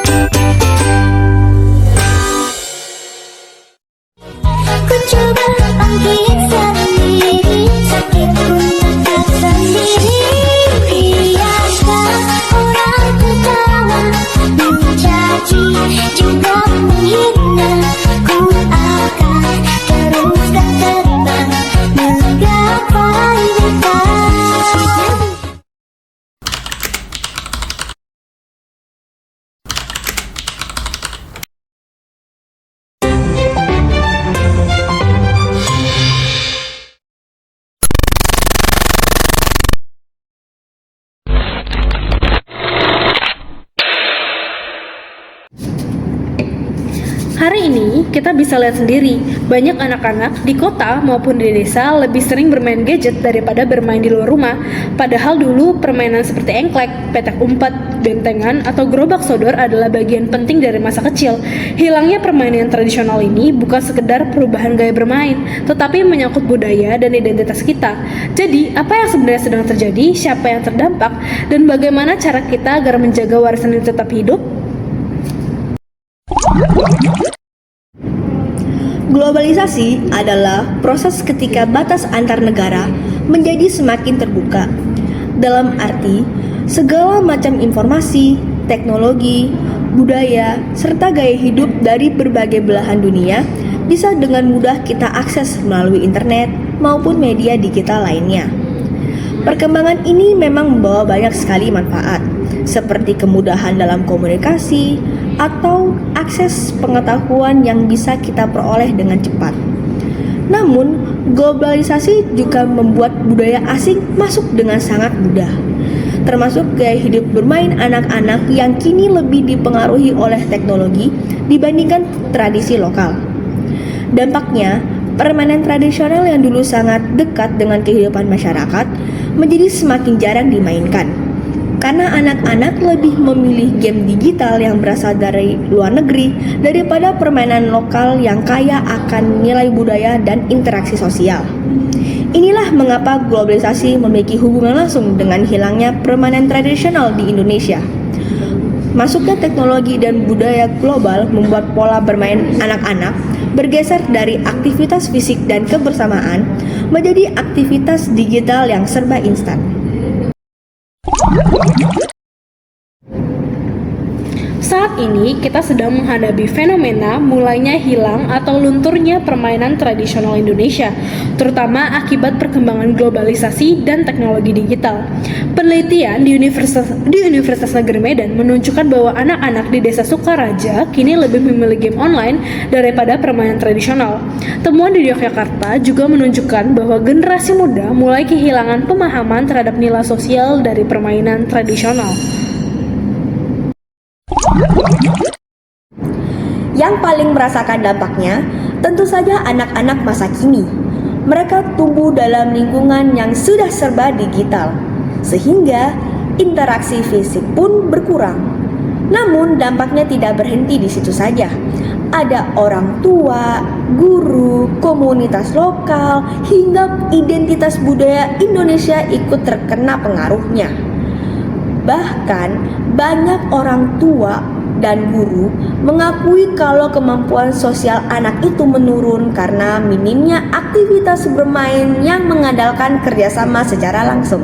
Ku coba bangkit sendiri, sakit pun tetap sendiri. Biarkan orang tertawa, mencaci, juga menghina. Ku akan teruskan terbang, menggapai mimpi. Hari ini kita bisa lihat sendiri, banyak anak-anak di kota maupun di desa lebih sering bermain gadget daripada bermain di luar rumah. Padahal dulu permainan seperti engklek, petak umpet, bentengan, atau gerobak sodor adalah bagian penting dari masa kecil. Hilangnya permainan tradisional ini bukan sekedar perubahan gaya bermain, tetapi menyangkut budaya dan identitas kita. Jadi, apa yang sebenarnya sedang terjadi, siapa yang terdampak, dan bagaimana cara kita agar menjaga warisan ini tetap hidup? Globalisasi adalah proses ketika batas antar negara menjadi semakin terbuka. Dalam arti, segala macam informasi, teknologi, budaya, serta gaya hidup dari berbagai belahan dunia bisa dengan mudah kita akses melalui internet maupun media digital lainnya. Perkembangan ini memang membawa banyak sekali manfaat, seperti kemudahan dalam komunikasi atau akses pengetahuan yang bisa kita peroleh dengan cepat. Namun, globalisasi juga membuat budaya asing masuk dengan sangat mudah, termasuk gaya hidup bermain anak-anak yang kini lebih dipengaruhi oleh teknologi dibandingkan tradisi lokal. Dampaknya, permainan tradisional yang dulu sangat dekat dengan kehidupan masyarakat menjadi semakin jarang dimainkan, karena anak-anak lebih memilih game digital yang berasal dari luar negeri daripada permainan lokal yang kaya akan nilai budaya dan interaksi sosial. Inilah mengapa globalisasi memiliki hubungan langsung dengan hilangnya permainan tradisional di Indonesia. Masuknya teknologi dan budaya global membuat pola bermain anak-anak bergeser dari aktivitas fisik dan kebersamaan menjadi aktivitas digital yang serba instan. Saat ini kita sedang menghadapi fenomena mulainya hilang atau lunturnya permainan tradisional Indonesia, terutama akibat perkembangan globalisasi dan teknologi digital. Penelitian di Universitas Negeri Medan menunjukkan bahwa anak-anak di Desa Sukaraja kini lebih memilih game online daripada permainan tradisional. Temuan di Yogyakarta juga menunjukkan bahwa generasi muda mulai kehilangan pemahaman terhadap nilai sosial dari permainan tradisional. Yang paling merasakan dampaknya tentu saja anak-anak masa kini. Mereka tumbuh dalam lingkungan yang sudah serba digital, sehingga interaksi fisik pun berkurang. Namun dampaknya tidak berhenti di situ saja. Ada orang tua, guru, komunitas lokal, hingga identitas budaya Indonesia ikut terkena pengaruhnya. Bahkan banyak orang tua dan guru mengakui kalau kemampuan sosial anak itu menurun karena minimnya aktivitas bermain yang mengandalkan kerjasama secara langsung.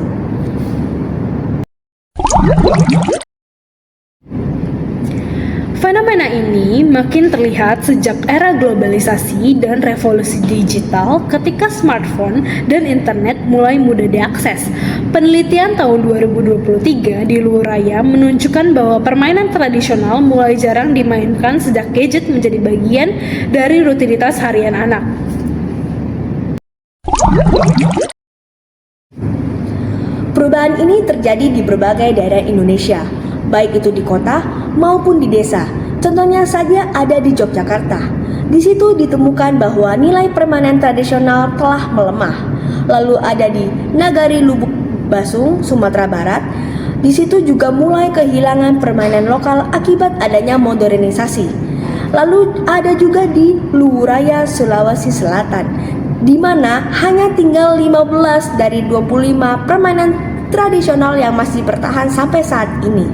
Fenomena ini makin terlihat sejak era globalisasi dan revolusi digital ketika smartphone dan internet mulai mudah diakses. Penelitian tahun 2023 di Luraya menunjukkan bahwa permainan tradisional mulai jarang dimainkan sejak gadget menjadi bagian dari rutinitas harian anak. Perubahan ini terjadi di berbagai daerah Indonesia, baik itu di kota maupun di desa. Contohnya saja ada di Yogyakarta. Di situ ditemukan bahwa nilai permainan tradisional telah melemah. Lalu ada di Nagari Lubuk Basung, Sumatera Barat. Di situ juga mulai kehilangan permainan lokal akibat adanya modernisasi. Lalu ada juga di Luwuraya, Sulawesi Selatan, di mana hanya tinggal 15 dari 25 permainan tradisional yang masih bertahan sampai saat ini.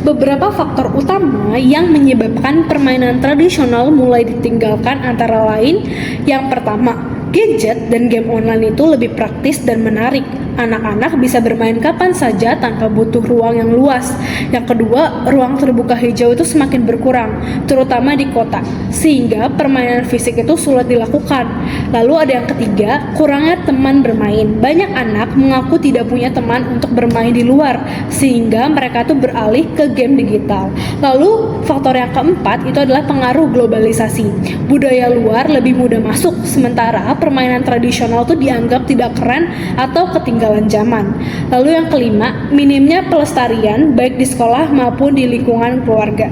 Beberapa faktor utama yang menyebabkan permainan tradisional mulai ditinggalkan antara lain, yang pertama, gadget dan game online itu lebih praktis dan menarik. Anak-anak bisa bermain kapan saja tanpa butuh ruang yang luas. Yang kedua, ruang terbuka hijau itu semakin berkurang, terutama di kota, sehingga permainan fisik itu sulit dilakukan. Lalu ada yang ketiga, kurangnya teman bermain. Banyak anak mengaku tidak punya teman untuk bermain di luar, sehingga mereka tuh beralih ke game digital. Lalu faktor yang keempat itu adalah pengaruh globalisasi. Budaya luar lebih mudah masuk, sementara permainan tradisional tuh dianggap tidak keren atau ketinggalan zaman. Lalu yang kelima, minimnya pelestarian baik di sekolah maupun di lingkungan keluarga.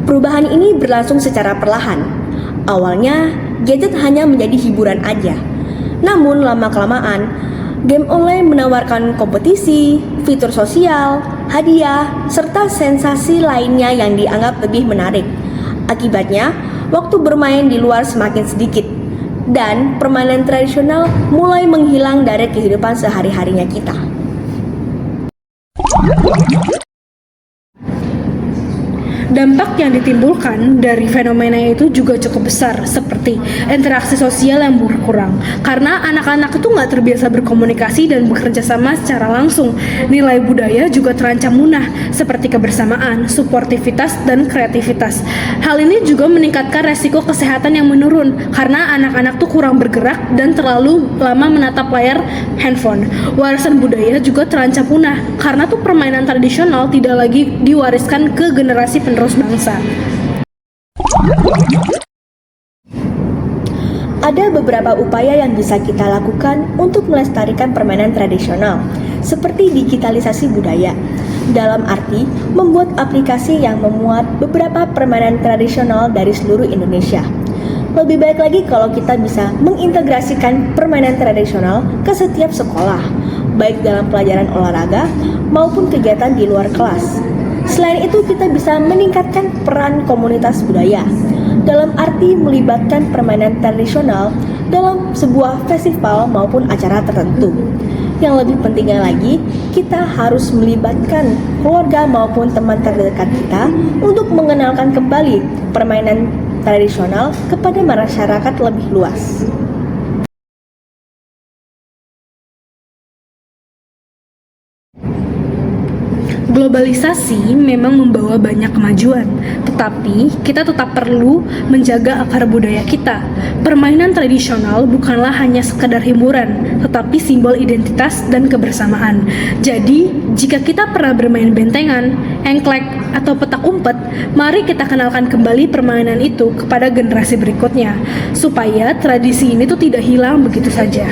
Perubahan ini berlangsung secara perlahan. Awalnya, gadget hanya menjadi hiburan aja. Namun lama-kelamaan, game online menawarkan kompetisi, fitur sosial, hadiah, serta sensasi lainnya yang dianggap lebih menarik. Akibatnya, waktu bermain di luar semakin sedikit, dan permainan tradisional mulai menghilang dari kehidupan sehari-harinya kita. Dampak yang ditimbulkan dari fenomena itu juga cukup besar, seperti interaksi sosial yang berkurang. Karena anak-anak itu nggak terbiasa berkomunikasi dan bekerja sama secara langsung, nilai budaya juga terancam punah, seperti kebersamaan, suportivitas, dan kreativitas. Hal ini juga meningkatkan resiko kesehatan yang menurun, karena anak-anak tuh kurang bergerak dan terlalu lama menatap layar handphone. Warisan budaya juga terancam punah, karena tuh permainan tradisional tidak lagi diwariskan ke generasi penerus bangsa. Ada beberapa upaya yang bisa kita lakukan untuk melestarikan permainan tradisional, seperti digitalisasi budaya. Dalam arti, membuat aplikasi yang memuat beberapa permainan tradisional dari seluruh Indonesia. Lebih baik lagi kalau kita bisa mengintegrasikan permainan tradisional ke setiap sekolah, baik dalam pelajaran olahraga maupun kegiatan di luar kelas. Selain itu, kita bisa meningkatkan peran komunitas budaya dalam arti melibatkan permainan tradisional dalam sebuah festival maupun acara tertentu. Yang lebih pentingnya lagi, kita harus melibatkan keluarga maupun teman terdekat kita untuk mengenalkan kembali permainan tradisional kepada masyarakat lebih luas. Globalisasi memang membawa banyak kemajuan, tetapi kita tetap perlu menjaga akar budaya kita. Permainan tradisional bukanlah hanya sekedar hiburan, tetapi simbol identitas dan kebersamaan. Jadi, jika kita pernah bermain bentengan, engklek, atau petak umpet, mari kita kenalkan kembali permainan itu kepada generasi berikutnya, supaya tradisi ini tuh tidak hilang begitu saja.